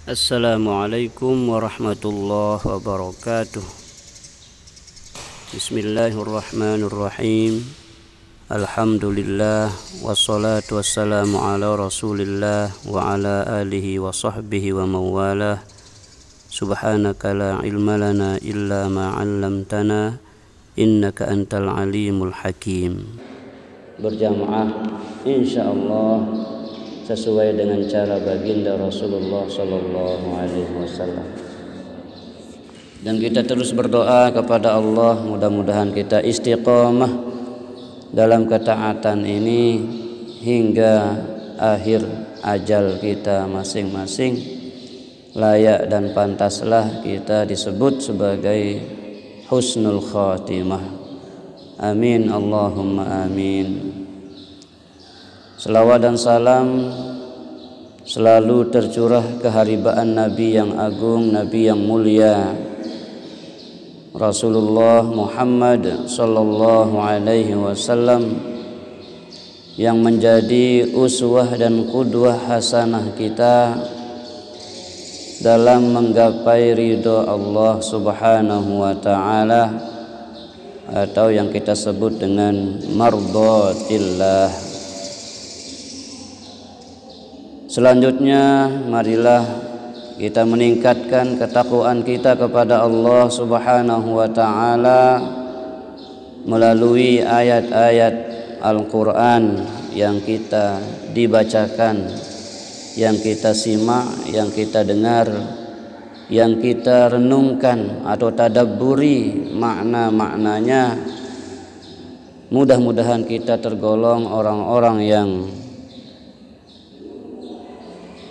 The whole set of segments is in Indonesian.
Assalamualaikum warahmatullahi wabarakatuh. Bismillahirrahmanirrahim. Alhamdulillah wassalatu wassalamu ala Rasulillah wa ala alihi wa sahbihi wa mawalah. Subhanaka la ilma lana illa ma 'allamtana innaka antal alimul hakim. Berjamaah insyaallah sesuai dengan cara baginda Rasulullah sallallahu alaihi wasallam. Dan kita terus berdoa kepada Allah, mudah-mudahan kita istiqomah dalam ketaatan ini hingga akhir ajal kita masing-masing. Layak dan pantaslah kita disebut sebagai husnul khatimah. Amin Allahumma amin. Selawat dan salam selalu tercurah keharibaan Nabi yang agung, Nabi yang mulia, Rasulullah Muhammad sallallahu alaihi wasallam, yang menjadi uswah dan qudwah hasanah kita dalam menggapai ridho Allah subhanahu wa ta'ala, atau yang kita sebut dengan mardhatillah. Selanjutnya marilah kita meningkatkan ketakwaan kita kepada Allah subhanahu wa ta'ala melalui ayat-ayat Al-Quran yang kita dibacakan, yang kita simak, yang kita dengar, yang kita renungkan atau tadabburi makna-maknanya. Mudah-mudahan kita tergolong orang-orang yang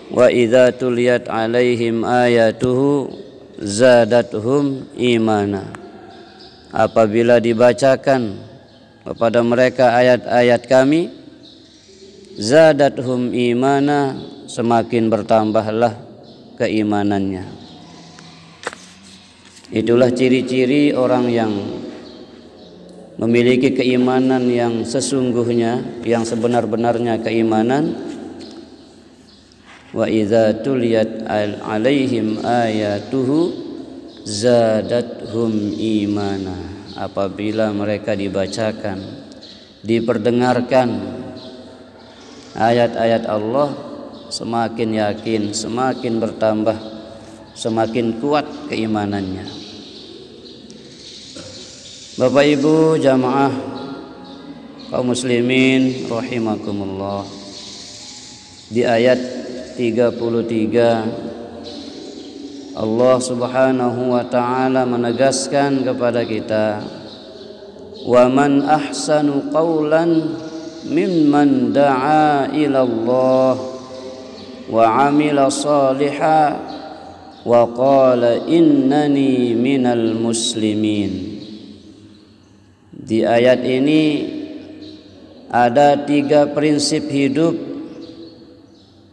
wa idza tuliyat alaihim ayatuhu zadatuhum imana. Apabila dibacakan kepada mereka ayat-ayat kami, zadatuhum imana, semakin bertambahlah keimanannya. Itulah ciri-ciri orang yang memiliki keimanan yang sesungguhnya, yang sebenar-benarnya keimanan. Wa idza tuliyat alaihim ayatuhu zadathum imana. Apabila mereka dibacakan, diperdengarkan ayat-ayat Allah, semakin yakin, semakin bertambah, semakin kuat keimanannya. Bapak Ibu jamaah kaum muslimin rahimakumullah, di ayat 33 Allah subhanahu wa ta'ala menegaskan kepada kita, wa man ahsanu qawlan mimman da'a ilallah wa amila salihan wa qala innani minal muslimin. Di ayat ini ada 3 prinsip hidup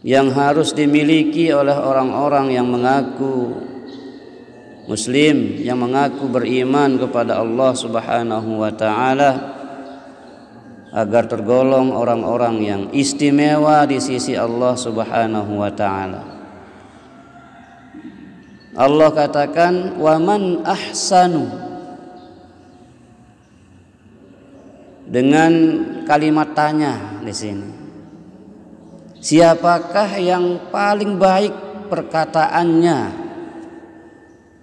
yang harus dimiliki oleh orang-orang yang mengaku muslim, yang mengaku beriman kepada Allah subhanahu wa ta'ala, agar tergolong orang-orang yang istimewa di sisi Allah subhanahu wa ta'ala. Allah katakan wa man ahsanu, dengan kalimat tanya di sini. Siapakah yang paling baik perkataannya?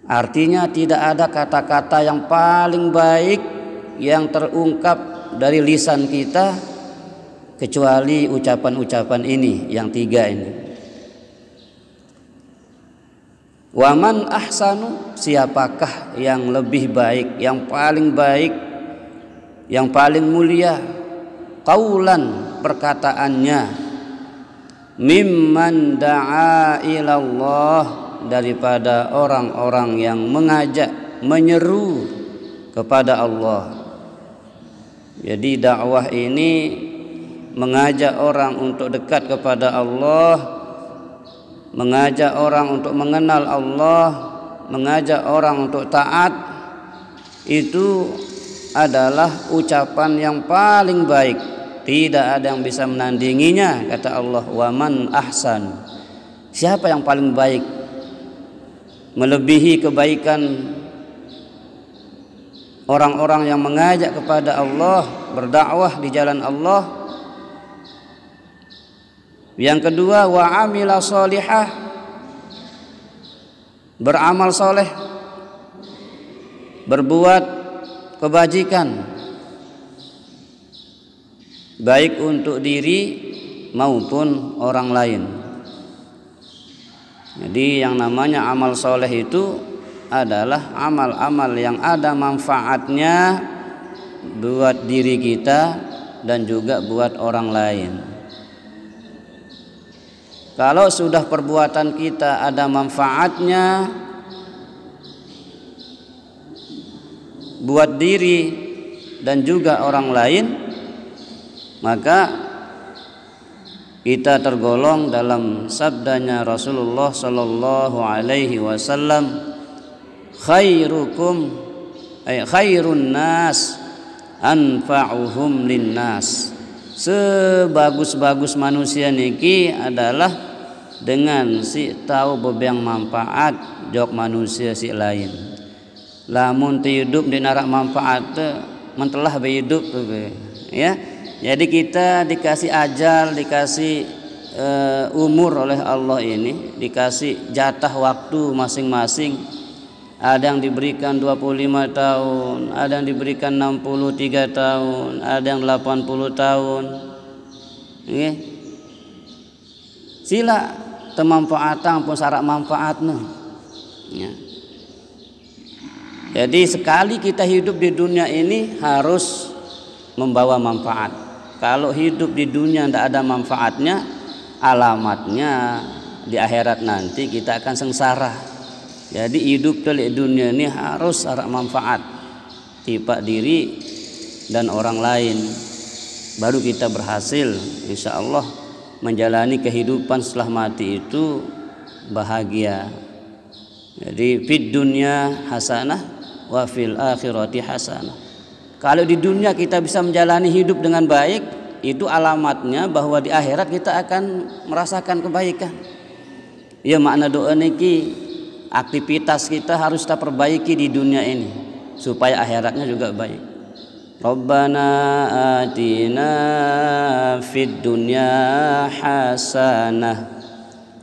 Artinya tidak ada kata-kata yang paling baik yang terungkap dari lisan kita kecuali ucapan-ucapan ini, yang 3 ini. Waman ahsanu, siapakah yang lebih baik, yang paling baik, yang paling mulia qaulan, perkataannya, mimman da'a ilallah, daripada orang-orang yang mengajak, menyeru kepada Allah. Jadi dakwah ini mengajak orang untuk dekat kepada Allah, mengajak orang untuk mengenal Allah, mengajak orang untuk taat. Itu adalah ucapan yang paling baik. Tidak ada yang bisa menandinginya, kata Allah. Waman ahsan, siapa yang paling baik melebihi kebaikan orang-orang yang mengajak kepada Allah, berdakwah di jalan Allah. Yang kedua, wa amila sholihah, beramal soleh, berbuat kebajikan, baik untuk diri maupun orang lain. Jadi yang namanya amal soleh itu adalah amal-amal yang ada manfaatnya buat diri kita dan juga buat orang lain. Kalau sudah perbuatan kita ada manfaatnya buat diri dan juga orang lain, maka kita tergolong dalam sabdanya Rasulullah sallallahu alaihi wasallam, khairukum ay khairun nas anfa'uhum linnas. Sebagus-bagus manusia niki adalah dengan si tahu bebeng manfaat jok manusia si lain. Lamun ti hidup di narak manfaat mentelah be hidup ya. Jadi kita dikasih ajal, dikasih umur oleh Allah ini, dikasih jatah waktu masing-masing. Ada yang diberikan 25 tahun, ada yang diberikan 63 tahun, ada yang 80 tahun. Nggih. Sila temanfaatan pun syarat manfaatna. Ya. Jadi sekali kita hidup di dunia ini harus membawa manfaat. Kalau hidup di dunia tidak ada manfaatnya, alamatnya di akhirat nanti kita akan sengsara. Jadi hidup di dunia ini harus syarat manfaat, tipa diri dan orang lain, baru kita berhasil insya Allah menjalani kehidupan setelah mati itu bahagia. Jadi fid dunya hasanah wa fil akhirati hasanah. Kalau di dunia kita bisa menjalani hidup dengan baik, itu alamatnya bahwa di akhirat kita akan merasakan kebaikan. Ya makna doa niki, aktivitas kita harus kita perbaiki di dunia ini supaya akhiratnya juga baik. Rabbana atina fid dunya hasanah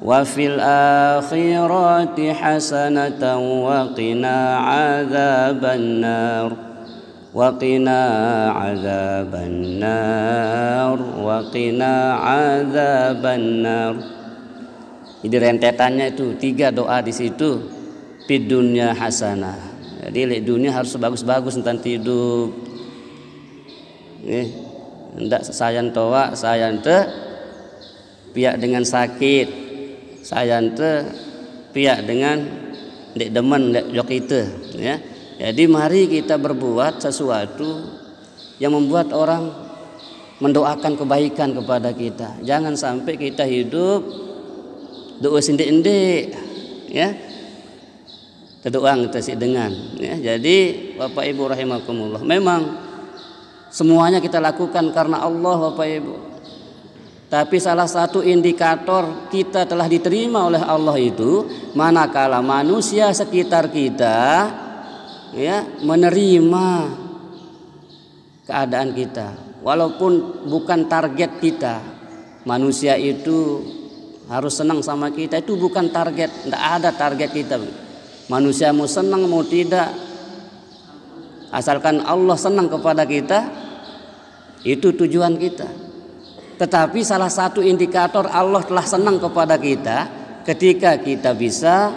wa fil akhirati hasanatan wa qina adzabannar wa qina adzabannar wa qina adzabannar. Jadi rentetannya itu 3 doa di situ. Fid dunya hasanah. Jadi dunia harus bagus-bagus tentang hidup. Hendak sayan toa, sayan te piak dengan sakit, sayan te piak dengan dek demen dek jok kita, ya. Jadi mari kita berbuat sesuatu yang membuat orang mendoakan kebaikan kepada kita. Jangan sampai kita hidup doa sindik-indik, ya. Doa kita sih dengan, ya. Jadi Bapak Ibu rahimakumullah, memang semuanya kita lakukan karena Allah Bapak Ibu. Tapi salah satu indikator kita telah diterima oleh Allah itu manakala manusia sekitar kita ya menerima keadaan kita. Walaupun bukan target kita. Manusia itu harus senang sama kita, itu bukan target, tidak ada target kita. Manusia mau senang mau tidak, asalkan Allah senang kepada kita, itu tujuan kita. Tetapi salah satu indikator Allah telah senang kepada kita ketika kita bisa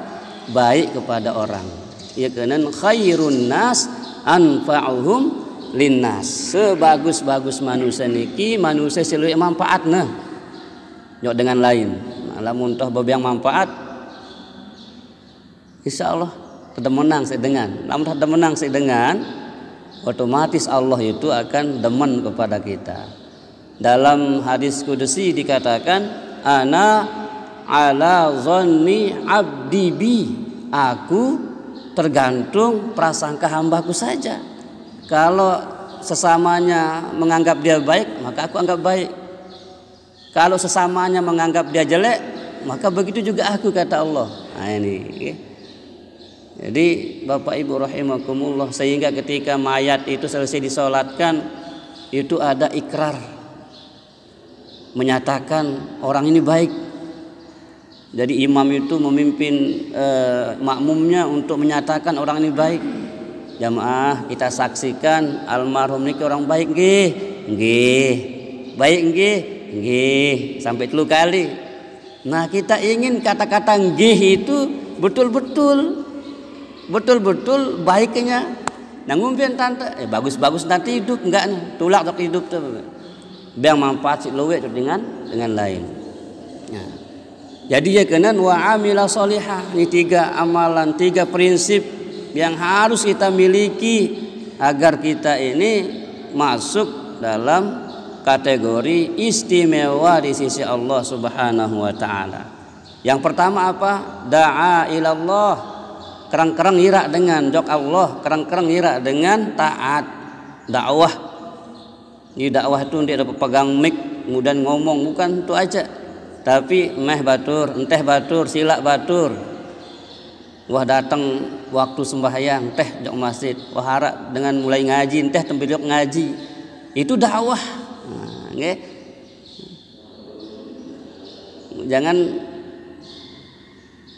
baik kepada orang. Ya karena khairun nas anfa'uhum linnas. Sebagus-bagus manusia niki manusia selalu manfaatna jok dengan lain. Lamun toh bebiang manfaat insya Allah tidak menang sedengan. Lamun tidak menang sedengan, otomatis Allah itu akan demen kepada kita. Dalam hadis kudusi dikatakan, ana ala zonni abdi bi, aku tergantung prasangka hambaku saja. Kalau sesamanya menganggap dia baik, maka aku anggap baik. Kalau sesamanya menganggap dia jelek, maka begitu juga aku, kata Allah. Nah ini Jadi Bapak Ibu rahimakumullah, sehingga ketika mayat itu selesai disolatkan itu ada ikrar, menyatakan orang ini baik. Jadi imam itu memimpin makmumnya untuk menyatakan orang ini baik. Jamaah kita saksikan almarhum niki orang baik nggih. Nggih. Baik nggih. Nggih. Sampai 3 kali. Nah, kita ingin kata-kata nggih itu betul-betul baiknya. Nah, ngumpin tante, bagus-bagus nanti hidup enggak nih, tulak untuk hidup tuh. Biang manfaat si luwe dengan lain. Nah, jadi ya kenan wa amila sholihah, ini 3 amalan, 3 prinsip yang harus kita miliki agar kita ini masuk dalam kategori istimewa di sisi Allah Subhanahu wa taala. Yang pertama apa? Da'a ilallah. Kerang-kerang ngira dengan jok Allah, kerang-kerang ngira dengan taat, dakwah. Ini dakwah itu dia dapat pegang mic kemudian ngomong, bukan itu aja. Tapi meh batur, enteh batur, silak batur. Wah datang waktu sembahyang, teh jok masjid. Wah harap dengan mulai ngaji, enteh tempel ngaji. Itu dakwah. Nah, nggih. Jangan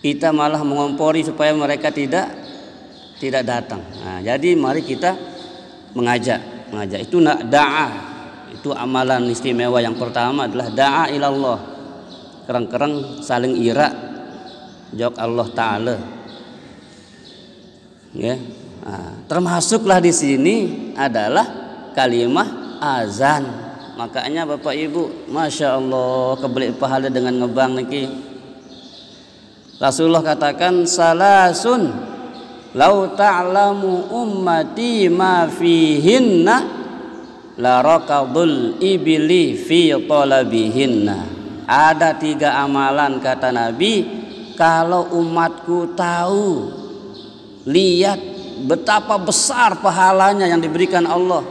kita malah mengompori supaya mereka tidak datang. Nah, jadi mari kita mengajak itu da'a. Itu amalan istimewa yang pertama adalah da'a ilallah. Kerang-kerang saling ira jok Allah taala. Ya. Nah, termasuklah di sini adalah kalimah azan. Makanya Bapak Ibu, Masya Allah, kebelik pahala dengan ngebang niki. Rasulullah katakan salasun lau ta'lamu ummati ma fihinna la raqadul ibli fi talabihinna. Ada 3 amalan kata Nabi, kalau umatku tahu, lihat betapa besar pahalanya yang diberikan Allah.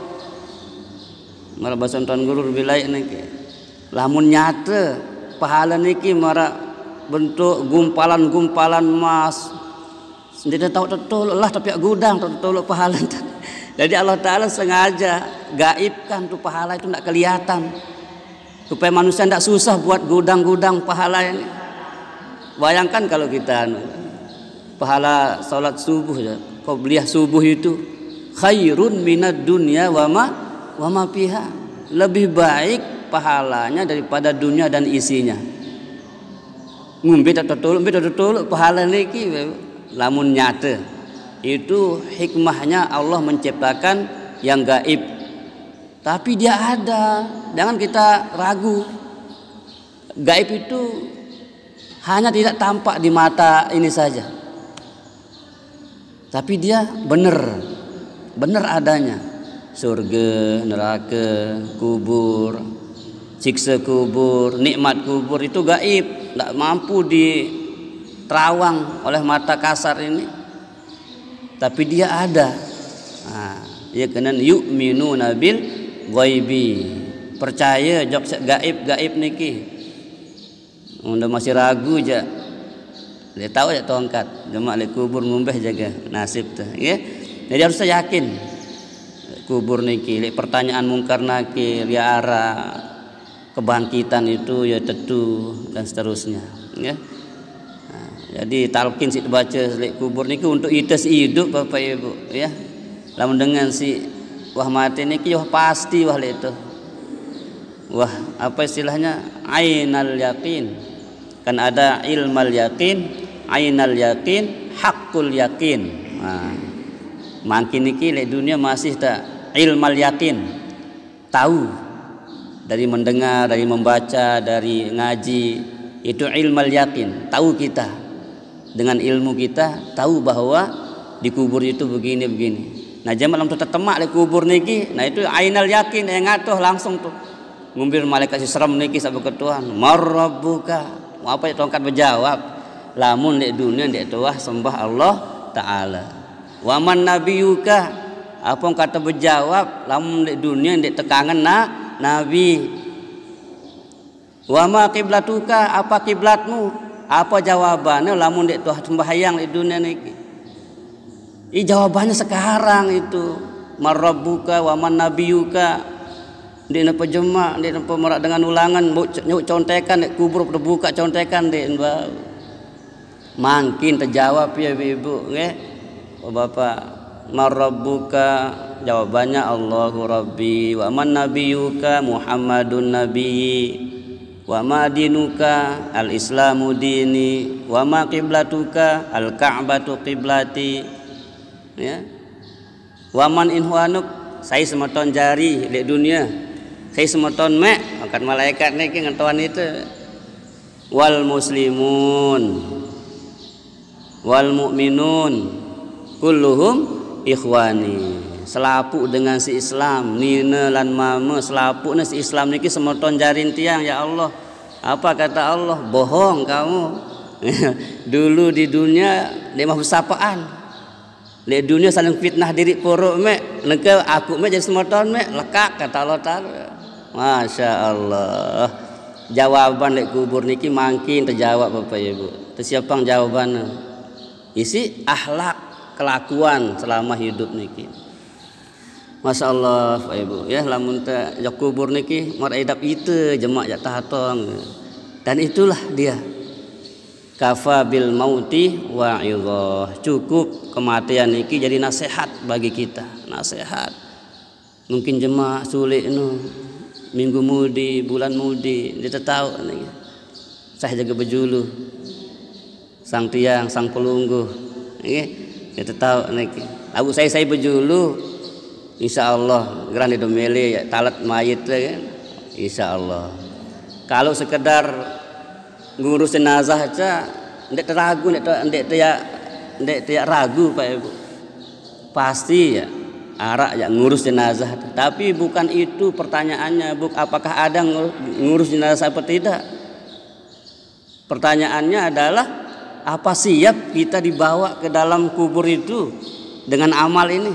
Mara basan tuan guru bilai niki. Lamun nyata pahala niki mara bentuk gumpalan-gumpalan emas. Sendiri tahu betul lah tapi gudang betul pahala. Jadi Allah Taala sengaja gaibkan tuh pahala itu tidak kelihatan supaya manusia tidak susah buat gudang-gudang pahala ini. Bayangkan kalau kita pahala salat subuh ya, qobliyah subuh itu khairun minad dunya wa ma fiha. Lebih baik pahalanya daripada dunia dan isinya. Ngumbi betul pahala niki lamun nyata. Itu hikmahnya Allah menciptakan yang gaib. Tapi dia ada. Jangan kita ragu. Gaib itu hanya tidak tampak di mata ini saja. Tapi dia benar adanya. Surga, neraka, kubur, siksa kubur, nikmat kubur itu gaib. Tidak mampu diterawang oleh mata kasar ini, tapi dia ada. Nah, ya kenan yu'minuna bil ghaibi, percaya jok gaib niki. Unda masih ragu aja, dia tahu ya tongkat gemak le kubur ngumbeh jaga nasib tuh, ya. Jadi harus yakin kubur niki, le pertanyaan mungkar nakir, ya arah kebangkitan itu ya tentu dan seterusnya ya. Nah, jadi talqin sik baca selek kubur niki untuk ites hidup Bapak Ibu ya. Lamun dengan si wah mati niki wah pasti wah itu. Wah apa istilahnya ainal yakin. Kan ada ilmal yakin, ainal yakin, hakul yakin. Nah, makin niki lek dunia masih tak ilmal yakin. Tahu dari mendengar, dari membaca, dari ngaji, itu ilmal yakin. Tahu kita dengan ilmu kita tahu bahwa di kubur itu begini. Nah jamaah lamun tetemak di kubur niki, nah itu ainal yakin yang ngatuh langsung tuh ngumpir malaikat si serem niki sabuk ketuhan. Marrabbuka, apa ya tongkat berjawab? Lamun di dunia di tuah sembah Allah Taala. Waman nabiyuka, apa yang kata berjawab? Lamun di dunia di tekangan Nabi. Wa ma qiblatuka, apa kiblatmu? Apa jawabannya lamun dek tuah sembahyang di dunia niki? Jawabannya sekarang itu. Marabbuka wa man nabiyuka. Dia napa jema, dia napa merak dengan ulangan, nyuk contekan dek kubur terbuka contekan dek makin terjawab ya ibu nggih. Bapak, marabbuka, jawabannya Allahu Rabbi, wa man nabiyuka Muhammadun nabiyyi, wa ma dinuka al-islamu dini, wa ma qiblatuka al-ka'batu qiblati. Ya. Wa man inhuanuk, saya semeton jari di dunia. Saya semeton mek, akan malaikat niki ngentuan itu. Wal muslimun wal mu'minun kulluhum ikhwani. Selapu dengan si Islam, nina lan mama selapuna si Islam niki semeton jarin tiang ya Allah. Apa kata Allah? Bohong kamu. Dulu di dunia dia mah bersapaan. Di dunia saling fitnah diri porok mek, nengke aku mek jadi semeton mek lekak kata Allah Taala. Masya Allah. Jawaban lek kubur niki makin terjawab Bapak Ibu. Tersiapang jawabannya. Isi akhlak kelakuan selama hidup niki. Masya Allah Bapak Ibu ya, lamun teh jak kubur niki mar edap itu jemak jak tahatong. Dan itulah dia. Kafa bil mauti wa'idhah. Cukup kematian niki jadi nasihat bagi kita, nasihat. Mungkin jemak sulit nu. Minggu mudi, bulan mudi, dia tahu nih. Saya jaga bejulu. Sang tiang, sang pelungguh. Nggih, dia tahu nih. Abu saya bejulu. Insyaallah geran domele ya talat mayit kan. Insyaallah. Kalau sekedar ngurus jenazah aja ndak ragu, ndak tidak ragu Pak Ibu. Pasti ya arak yang ngurus jenazah, tapi bukan itu pertanyaannya. Apakah ada ngurus jenazah apa tidak? Pertanyaannya adalah apa siap kita dibawa ke dalam kubur itu dengan amal ini?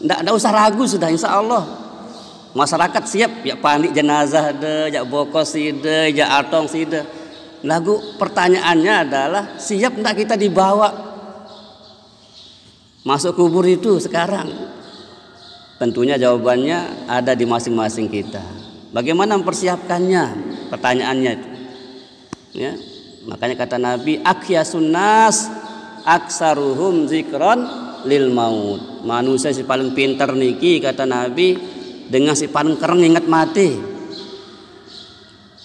Ndak usah ragu sudah, insya Allah masyarakat siap ya panik jenazah deh, ya bokos side, ya atong side. Lagu pertanyaannya adalah siap ndak kita dibawa masuk kubur itu sekarang? Tentunya jawabannya ada di masing-masing kita. Bagaimana mempersiapkannya? Pertanyaannya itu. Ya, makanya kata Nabi, akhyasun nas aksaruhum zikron lil maut. Manusia si paling pintar niki kata Nabi dengan si paling kereng ingat mati.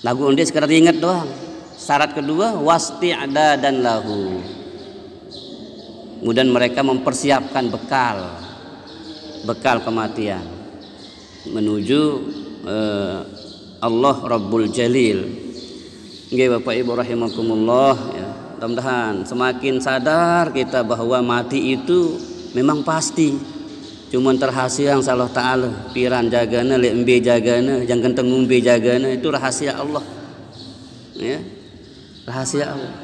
Lagu undi sekedar ingat doang. Syarat kedua wasti'ada dan lahu. Kemudian mereka mempersiapkan bekal kematian menuju Allah Rabbul Jalil. Nggih Bapak Ibu rahimakumullah ya. Mudah-mudahan semakin sadar kita bahwa mati itu memang pasti. Cuman terhasil yang Allah Ta'ala piran jagana lembe jagana jangan tengumbe jagana itu rahasia Allah. Ya. Rahasia Allah.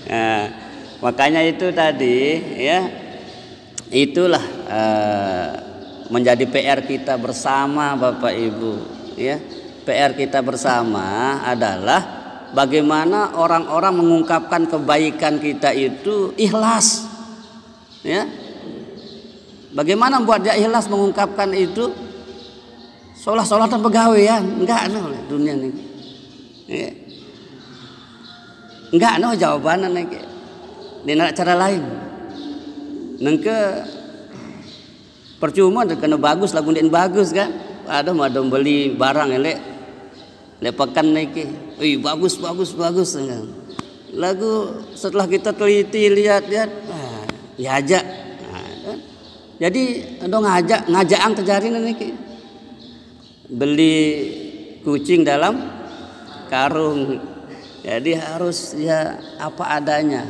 Nah, makanya itu tadi ya, itulah menjadi PR kita bersama Bapak Ibu ya. PR kita bersama adalah bagaimana orang-orang mengungkapkan kebaikan kita itu ikhlas ya. Bagaimana buat dia ikhlas mengungkapkan itu? Sholat-sholatan pegawaian enggak dunia ini ya. Enggak jawabannya nih. Ini cara lain. Nengke percuma kena bagus lagu den bagus kan. Ada madam beli barang elek. Lepakan niki. Bagus. Lagu setelah kita teliti lihat ya aja. Kan? Jadi ando ngajaang terjadi niki. Beli kucing dalam karung. Jadi harus ya apa adanya.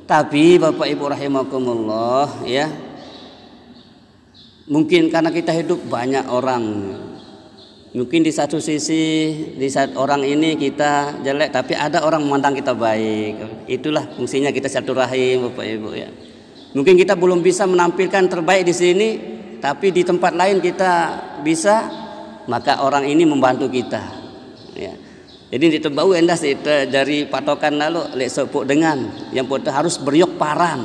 Tapi Bapak Ibu rahimakumullah ya, mungkin karena kita hidup banyak orang. Mungkin di satu sisi di saat orang ini kita jelek, tapi ada orang memandang kita baik. Itulah fungsinya kita silaturahim Bapak Ibu ya. Mungkin kita belum bisa menampilkan terbaik di sini, tapi di tempat lain kita bisa, maka orang ini membantu kita. Ya. Jadi itu bau endah dari patokan lalu lek sepuk dengan yang putih harus beriok paran.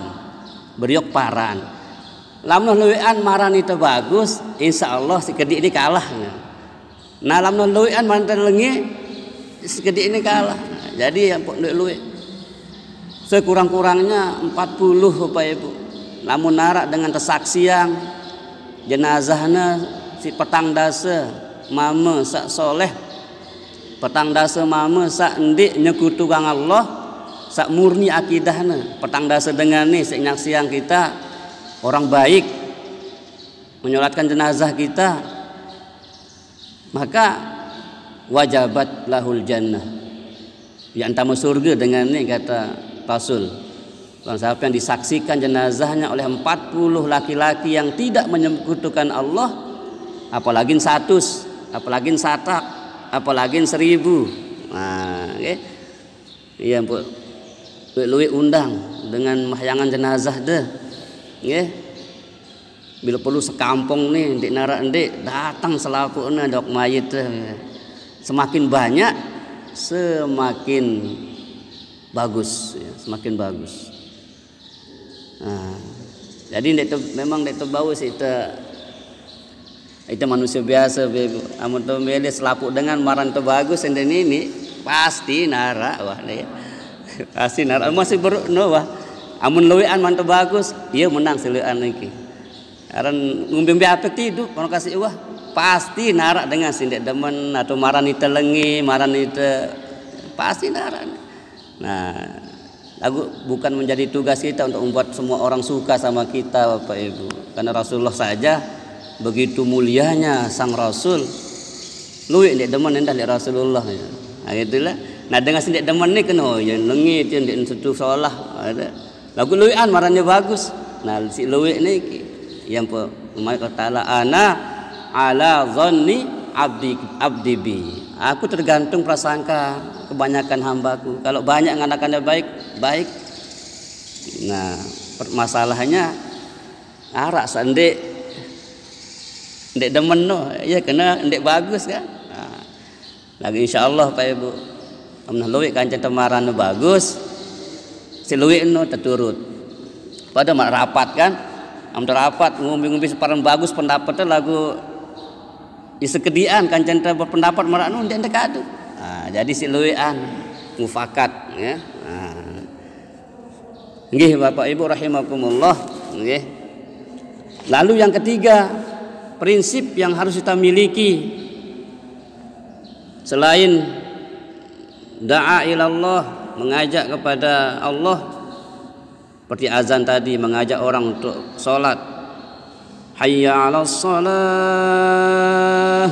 Lamno luwean maran itu bagus, insya Allah sekedik ini kalah. Nah lamno luwean maran lengi sekedik ini kalah. Jadi yang pok luwe sekurang-kurangnya 40 Bapak Ibu. Lamun narak dengan tersaksian jenazahnya si petang dasa mama sak soleh, petang dasa mama sak ndik nyekutu kang Allah, sak murni akidahna, petang dasa dengan nih senyaksian kita orang baik menyolatkan jenazah kita, maka wajabat lahul jannah, yang tamu surga dengan nih kata Rasul. Kalau siapa yang disaksikan jenazahnya oleh 40 laki-laki yang tidak menyekutukan Allah, apalagi 100, apalagi 100, apalagi 1000. Nah, okay. Iya, luwi undang dengan mahyangan jenazah deh. Okay. Bila perlu sekampung nih ndik narak ndik datang selapuna dok mayit deh. Semakin banyak semakin bagus, ya, semakin bagus. Nah, jadi memang itu bau sih itu manusia biasa, amun tu milih selaput dengan maran tu bagus ini pasti nara wah nih, pasti nara masih no wah, amun luwean man tu bagus, dia menang siluan iki. Aran ngumbing apa tidur, kalau kasih wah pasti nara dengan sindek demen atau maran itu lengi, maran itu pasti nara. Nah, lagu bukan menjadi tugas kita untuk membuat semua orang suka sama kita Bapak Ibu, karena Rasulullah saja begitu mulianya sang Rasul, luwih ndek demen endah ndek Rasulullah ya. Nah gitulah. Nah dengan sindek demen ni kena yang lengit yang ndek setu salah ada. Lagu luwihan marane bagus. Nah si luwih ni yang Umar Taala ana ala zanni abdi bi. Aku tergantung prasangka kebanyakan hambaku. Kalau banyak nganakannya baik. Nah, masalahnya arak sendek ndek demen no, ya kena ndek bagus kan. Nah, lagi insyaallah Pak Ibu. Amnah luwih kancen temaran bagus. Si luwih no terturut. Pada mak rapat kan. Am rapat ngumbi-ngumbi separan bagus pendapatnya lagu disekedian kancen berpendapat marak nu ndek kadu. Nah, jadi si luwean mufakat ya. Nah. Nggih Bapak Ibu rahimakumullah, nggih. Lalu yang ketiga, prinsip yang harus kita miliki selain da'a ilallah, mengajak kepada Allah, seperti azan tadi mengajak orang untuk sholat, hayya 'alas shalah,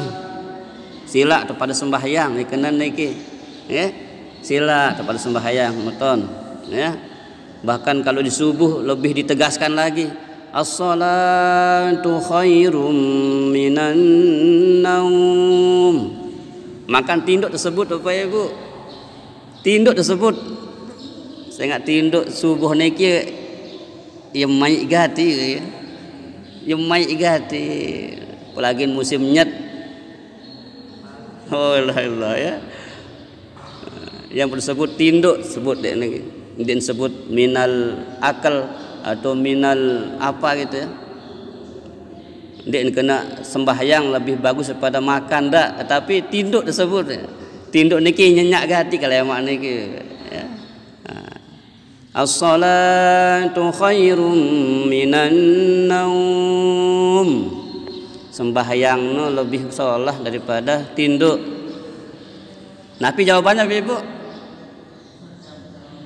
sila kepada sembahyang ikenan niki ya, sila kepada sembahyang muton ya. Bahkan kalau di subuh lebih ditegaskan lagi, as-salatu khairum minan naum. Makan tinduk tersebut Bapak Ibu, tinduk tersebut saya ingat tinduk subuh niki yang mai gati ya, yang mai gati apalagi musim nyet. Oh Allah ya, yang tersebut tinduk sebut dek niki, dia sebut minal akal atau minal apa gitu ya. Dia kena sembahyang lebih bagus daripada makan dak, tetapi tinduk tersebut tinduk niki nyenyak hati kalau yang mak niki ya. As-salatu khairum minan naum, sembahyang no lebih sholah daripada tinduk. Tapi jawabannya Ibu,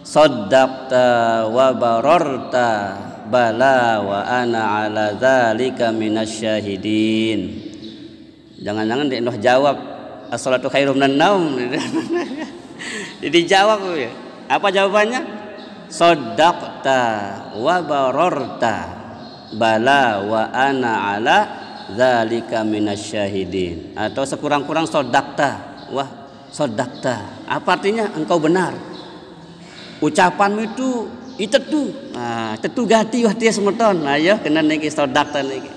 saddaqta wa bararta bala wa ana ala dzalika minasyahidin. Jangan-jangan dia jawab as-salatu khairum minan naum. Jadi jawab ya. Apa jawabannya? Saddaqta wa bararta bala wa ana ala dzalika minasyahidin. Atau sekurang-kurang saddaqta, wah saddaqta. Apa artinya? Engkau benar. Ucapanmu itu Itetu. Nah, tetu gati wah dia semeton. Ayo kena niki sodakta niki.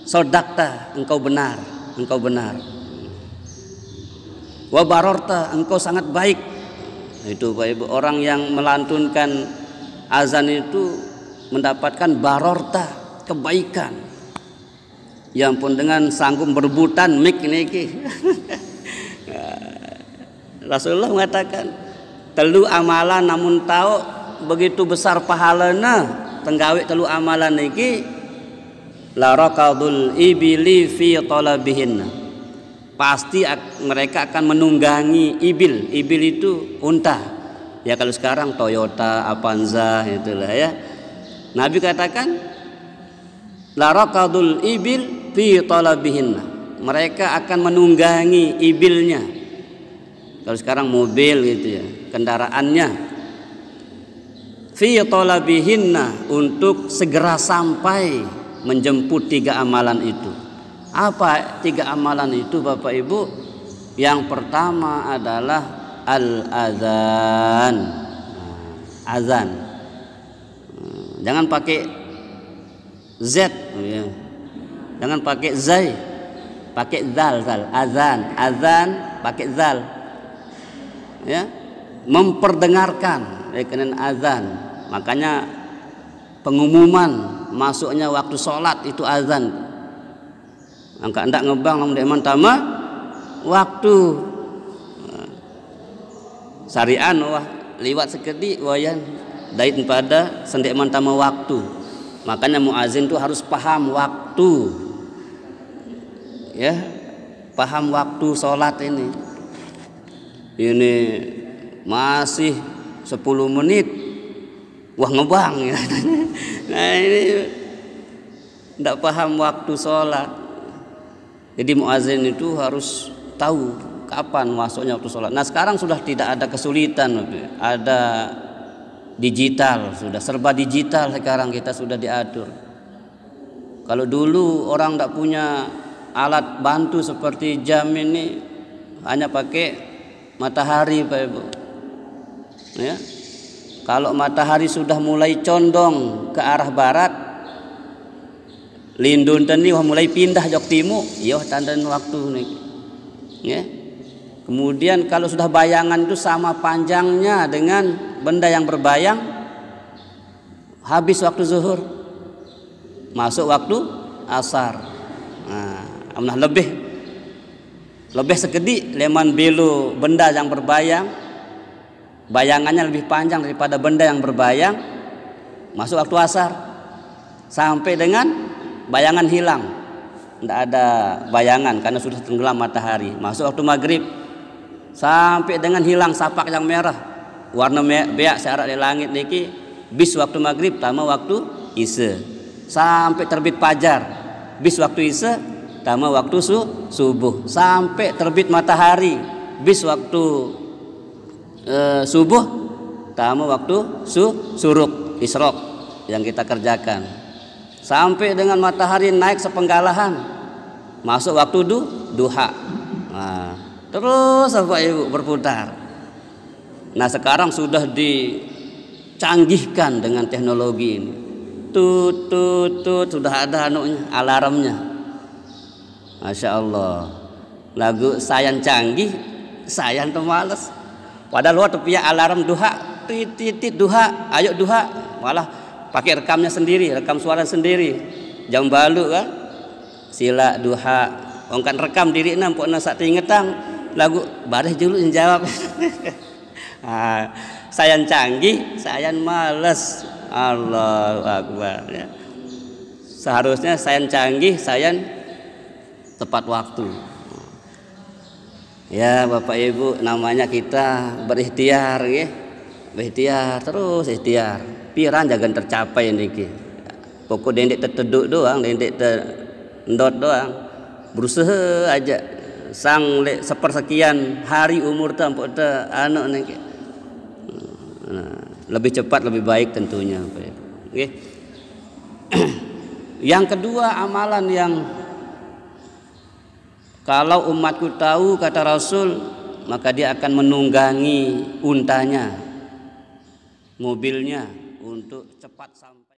Sodakta, engkau benar, engkau benar. Wa barorta, engkau sangat baik. Itu Pak Ibu, orang yang melantunkan azan itu mendapatkan barorta, kebaikan. Ya ampun, dengan sanggup berebutan mik niki. Rasulullah mengatakan, telu amalan namun tahu begitu besar pahalana tenggawe telu amalan niki, la raqadul ibili fi talabihin, pasti mereka akan menunggangi ibil. Ibil itu unta ya, kalau sekarang Toyota, Avanza itulah ya. Nabi katakan la raqadul ibil fi talabihin, mereka akan menunggangi ibilnya. Kalau sekarang mobil gitu ya, kendaraannya. Fi talabihinna, untuk segera sampai menjemput 3 amalan itu. Apa 3 amalan itu Bapak Ibu? Yang pertama adalah al-adzan. Azan. Jangan pakai Z ya. Jangan pakai zai. Pakai zal. Azan. Azan pakai zal. Ya. Memperdengarkan dengan azan. Makanya pengumuman masuknya waktu sholat itu azan. Angka ndak ngebang lamun deman tama waktu syarian wah liwat sekedi wayan dait pada sendek mantama waktu. Makanya muazin itu harus paham waktu. Ya, paham waktu sholat ini. Ini masih 10 menit wah ngebang ya. Nah ini tidak paham waktu sholat. Jadi muazin itu harus tahu kapan masuknya waktu sholat. Nah sekarang sudah tidak ada kesulitan, ada digital, sudah serba digital sekarang kita sudah diatur. Kalau dulu orang tidak punya alat bantu seperti jam ini, hanya pakai matahari Pak Ibu. Ya. Kalau matahari sudah mulai condong ke arah barat, lindun tadi wah mulai pindah jok timu, iya tanda waktu nih. Ya. Kemudian kalau sudah bayangan itu sama panjangnya dengan benda yang berbayang, habis waktu zuhur, masuk waktu asar. Nah, lebih sekedi leman belu benda yang berbayang, bayangannya lebih panjang daripada benda yang berbayang, masuk waktu asar sampai dengan bayangan hilang, tidak ada bayangan karena sudah tenggelam matahari, masuk waktu maghrib sampai dengan hilang sapak yang merah warna beak searak di langit niki, bis waktu maghrib tama waktu isya sampai terbit fajar, bis waktu isya tama waktu subuh sampai terbit matahari, bis waktu subuh tama waktu suruk isrok yang kita kerjakan, sampai dengan matahari naik sepenggalahan masuk waktu duha. Nah, terus Bapak Ibu berputar. Nah sekarang sudah dicanggihkan dengan teknologi ini, tut sudah ada alarmnya. Masya Allah, lagu sayan canggih, sayan tuh males. Padahal waktu pihak alarm duha, titit duha, ayo duha, malah pakai rekamnya sendiri, rekam suara sendiri. Jam balu kan, sila duha, ongkan rekam diri nampak nasa tingetang lagu bareh dulu yang jawab. Sayan canggih, sayan males. Allahu Akbar. Ya. Seharusnya sayan canggih, sayan tepat waktu. Ya Bapak Ibu, namanya kita berikhtiar ya. Berikhtiar terus ikhtiar. Piran jangan tercapai niki. Pokok dendek terteduk doang, dendek terendot doang. Berusaha aja sang sepersekian hari umur tampuk te anak niki. Nah, lebih cepat lebih baik tentunya Bapak Ibu. Oke. Yang kedua amalan yang kalau umatku tahu kata Rasul, maka dia akan menunggangi untanya, mobilnya untuk cepat sampai